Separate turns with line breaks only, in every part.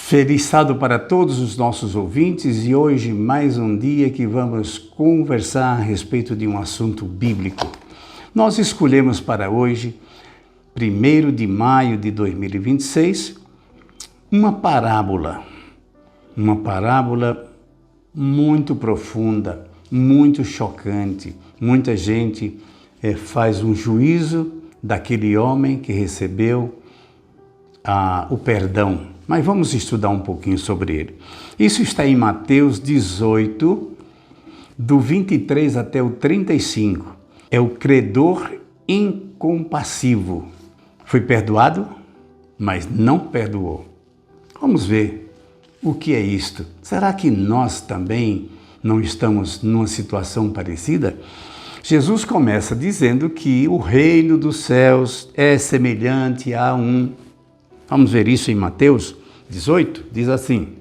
Feliz sábado para todos os nossos ouvintes e hoje mais um dia que vamos conversar a respeito de um assunto bíblico. Nós escolhemos para hoje, 1º de maio de 2026, uma parábola muito profunda, muito chocante. Muita gente faz um juízo daquele homem que recebeu o perdão. Mas vamos estudar um pouquinho sobre ele. Isso está em Mateus 18, do 23 até o 35. É o credor incompassivo. Foi perdoado, mas não perdoou. Vamos ver o que é isto. Será que nós também não estamos numa situação parecida? Jesus começa dizendo que o reino dos céus é semelhante a Vamos ver isso em Mateus 18, diz assim: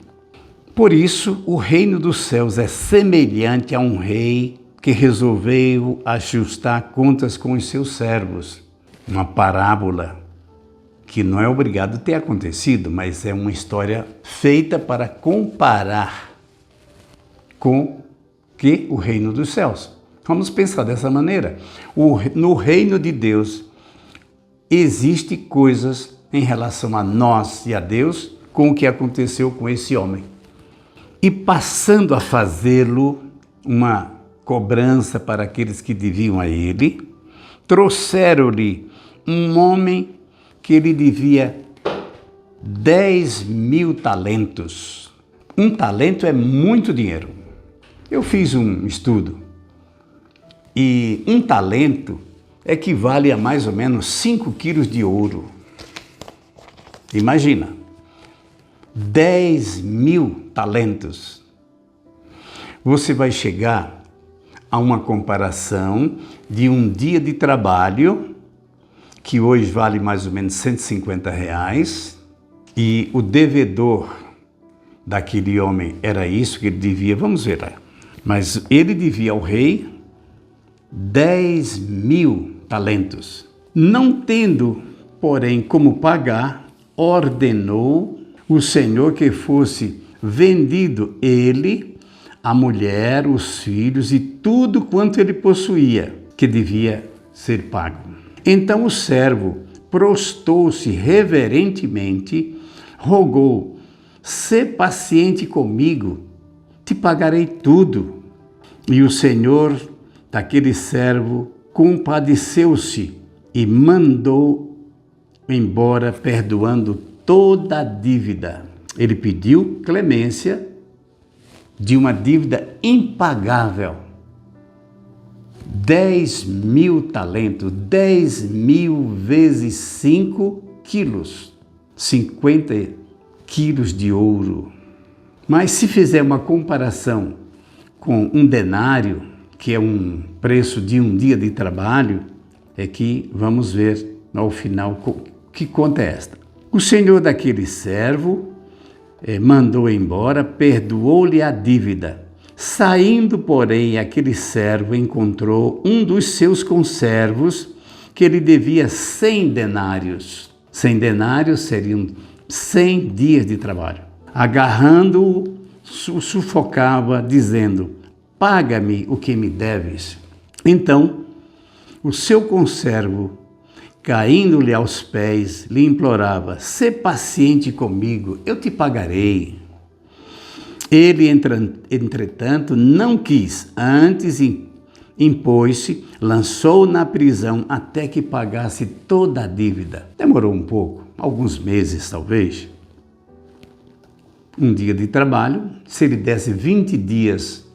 por isso o reino dos céus é semelhante a um rei que resolveu ajustar contas com os seus servos. Uma parábola que não é obrigado a ter acontecido, mas é uma história feita para comparar com o reino dos céus. Vamos pensar dessa maneira. No reino de Deus existem coisas em relação a nós e a Deus com o que aconteceu com esse homem. E passando a fazê-lo uma cobrança para aqueles que deviam a ele, trouxeram-lhe um homem que ele devia 10.000 talentos. Um talento é muito dinheiro. Eu fiz um estudo e um talento equivale a mais ou menos 5 quilos de ouro. Imagina, 10.000 talentos. Você vai chegar a uma comparação de um dia de trabalho, que hoje vale mais ou menos R$150, e o devedor daquele homem era isso que ele devia, vamos ver lá. Mas ele devia ao rei 10.000 talentos. Não tendo, porém, como pagar, ordenou o Senhor que fosse vendido ele, a mulher, os filhos e tudo quanto ele possuía, que devia ser pago. Então o servo prostou-se reverentemente, rogou: sê paciente comigo, te pagarei tudo. E o Senhor daquele servo compadeceu-se e mandou embora, perdoando toda a dívida. Ele pediu clemência de uma dívida impagável. 10.000 talentos, 10.000 vezes 5 quilos, 50 quilos de ouro. Mas se fizer uma comparação com um denário, que é um preço de um dia de trabalho, é que vamos ver ao final que conta é esta. O senhor daquele servo mandou embora, perdoou-lhe a dívida. Saindo, porém, aquele servo encontrou um dos seus conservos que lhe devia 100 denários. 100 denários seriam 100 dias de trabalho. Agarrando-o, o sufocava, dizendo: paga-me o que me deves. Então, o seu conservo, caindo-lhe aos pés, lhe implorava: sê paciente comigo, eu te pagarei. Ele, entretanto, não quis, antes impôs-se, lançou na prisão até que pagasse toda a dívida. Demorou um pouco, alguns meses talvez. Um dia de trabalho, se ele desse 20 dias,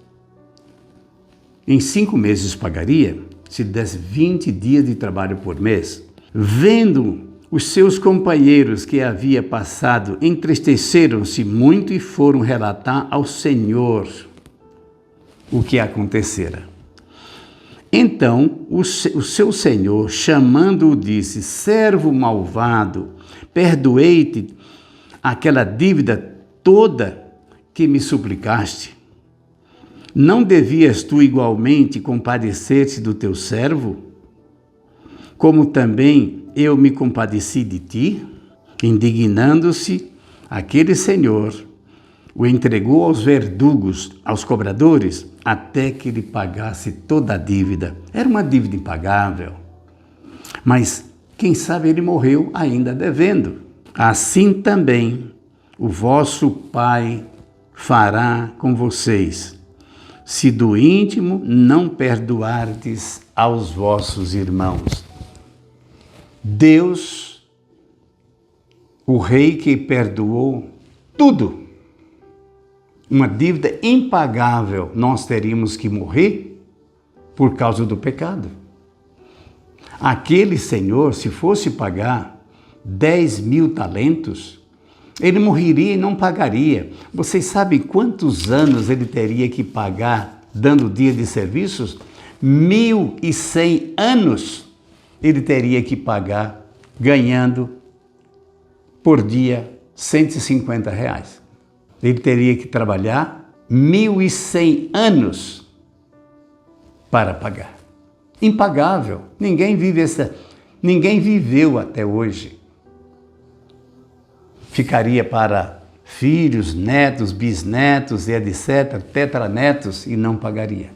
em 5 meses pagaria. Se ele desse 20 dias de trabalho por mês. Vendo os seus companheiros que havia passado, entristeceram-se muito e foram relatar ao Senhor o que acontecera. Então o seu senhor, chamando-o, disse: servo malvado, perdoei-te aquela dívida toda que me suplicaste. Não devias tu igualmente compadecer-te do teu servo, como também eu me compadeci de ti? Indignando-se, aquele senhor o entregou aos verdugos, aos cobradores, até que ele pagasse toda a dívida. Era uma dívida impagável. Mas, quem sabe, ele morreu ainda devendo. Assim também o vosso Pai fará com vocês, se do íntimo não perdoardes aos vossos irmãos. Deus, o Rei que perdoou tudo, uma dívida impagável, nós teríamos que morrer por causa do pecado. Aquele senhor, se fosse pagar 10.000 talentos, ele morreria e não pagaria. Vocês sabem quantos anos ele teria que pagar dando dia de serviços? 1.100 anos ele teria que pagar ganhando por dia R$150. Ele teria que trabalhar 1.100 anos para pagar. Impagável. Ninguém viveu até hoje. Ficaria para filhos, netos, bisnetos e etc., tetranetos, e não pagaria.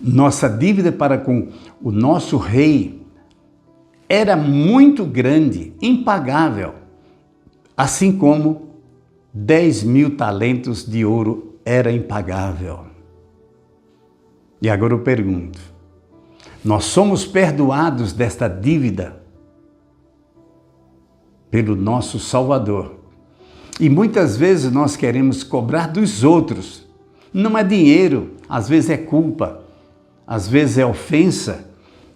Nossa dívida para com o nosso rei era muito grande, impagável, assim como 10.000 talentos de ouro era impagável. E agora eu pergunto, nós somos perdoados desta dívida pelo nosso Salvador. E muitas vezes nós queremos cobrar dos outros. Não é dinheiro, às vezes é culpa, às vezes é ofensa.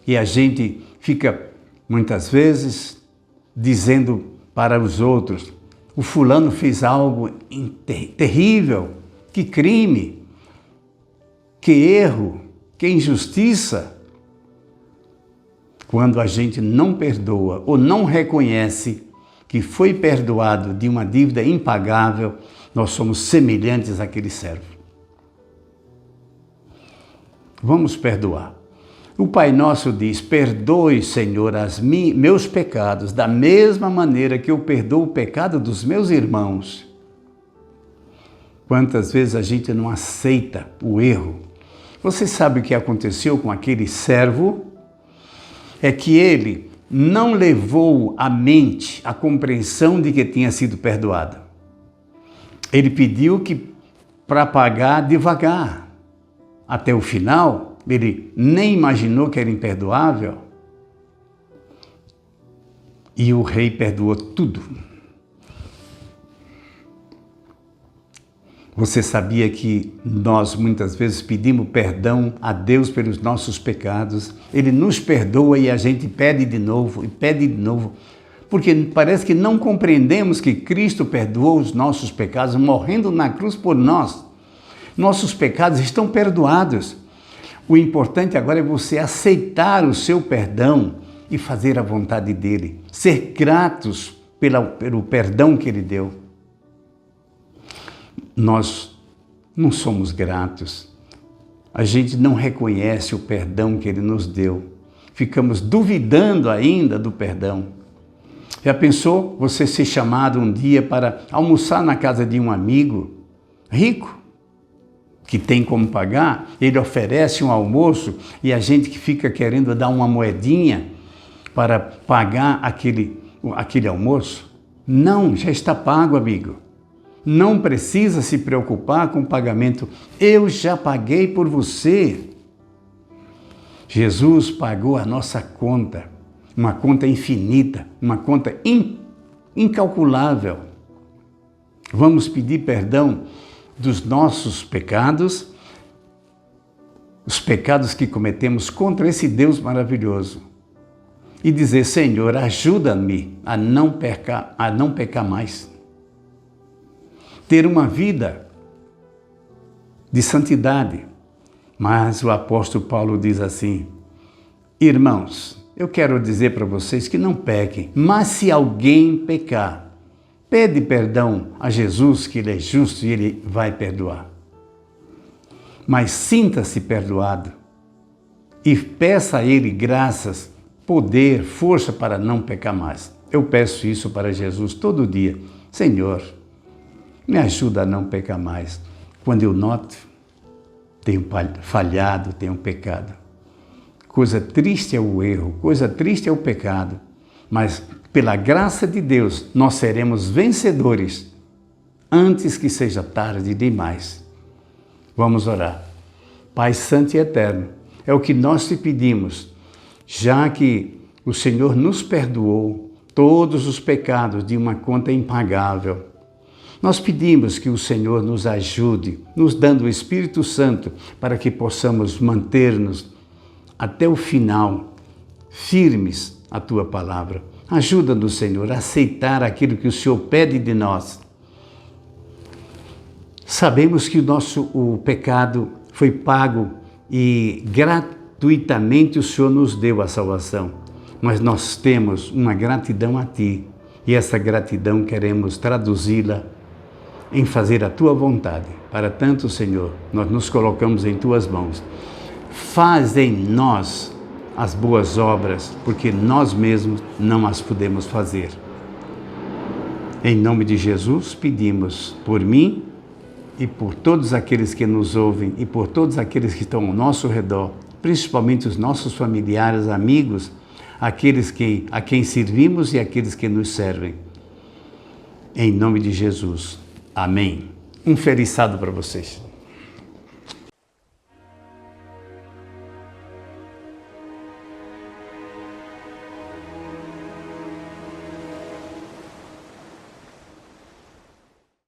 E a gente fica, muitas vezes, dizendo para os outros, o fulano fez algo terrível, que crime, que erro, que injustiça. Quando a gente não perdoa ou não reconhece que foi perdoado de uma dívida impagável, nós somos semelhantes àquele servo. Vamos perdoar. O Pai Nosso diz, perdoe, Senhor, meus pecados, da mesma maneira que eu perdoo o pecado dos meus irmãos. Quantas vezes a gente não aceita o erro? Você sabe o que aconteceu com aquele servo? É que ele não levou à mente a compreensão de que tinha sido perdoado. Ele pediu para pagar devagar. Até o final, ele nem imaginou que era imperdoável. E o rei perdoou tudo. Você sabia que nós muitas vezes pedimos perdão a Deus pelos nossos pecados? Ele nos perdoa e a gente pede de novo e pede de novo. Porque parece que não compreendemos que Cristo perdoou os nossos pecados, morrendo na cruz por nós. Nossos pecados estão perdoados. O importante agora é você aceitar o seu perdão e fazer a vontade dele. Ser gratos pelo perdão que ele deu. Nós não somos gratos. A gente não reconhece o perdão que ele nos deu. Ficamos duvidando ainda do perdão. Já pensou você ser chamado um dia para almoçar na casa de um amigo rico, que tem como pagar? Ele oferece um almoço e a gente que fica querendo dar uma moedinha para pagar aquele almoço? Não, já está pago, amigo. Não precisa se preocupar com o pagamento. Eu já paguei por você. Jesus pagou a nossa conta, uma conta infinita, uma conta incalculável. Vamos pedir perdão dos nossos pecados, os pecados que cometemos contra esse Deus maravilhoso. E dizer, Senhor, ajuda-me a não pecar mais. Ter uma vida de santidade. Mas o apóstolo Paulo diz assim, irmãos, eu quero dizer para vocês que não pequem, mas se alguém pecar, pede perdão a Jesus, que ele é justo e ele vai perdoar. Mas sinta-se perdoado e peça a ele graças, poder, força para não pecar mais. Eu peço isso para Jesus todo dia. Senhor, Me ajuda a não pecar mais. Quando eu noto, tenho falhado, tenho pecado. Coisa triste é o erro, coisa triste é o pecado. Mas, pela graça de Deus, nós seremos vencedores antes que seja tarde demais. Vamos orar. Pai Santo e Eterno, é o que nós te pedimos, já que o Senhor nos perdoou todos os pecados de uma conta impagável. Nós pedimos que o Senhor nos ajude, nos dando o Espírito Santo, para que possamos manter-nos até o final, firmes à Tua palavra. Ajuda-nos, Senhor, a aceitar aquilo que o Senhor pede de nós. Sabemos que o pecado foi pago e gratuitamente o Senhor nos deu a salvação. Mas nós temos uma gratidão a Ti e essa gratidão queremos traduzi-la em fazer a Tua vontade. Para tanto, Senhor, nós nos colocamos em Tuas mãos. Faz em nós as boas obras, porque nós mesmos não as podemos fazer. Em nome de Jesus, pedimos por mim e por todos aqueles que nos ouvem e por todos aqueles que estão ao nosso redor, principalmente os nossos familiares, amigos, aqueles a quem servimos e aqueles que nos servem. Em nome de Jesus. Amém. Um feliz sábado para vocês.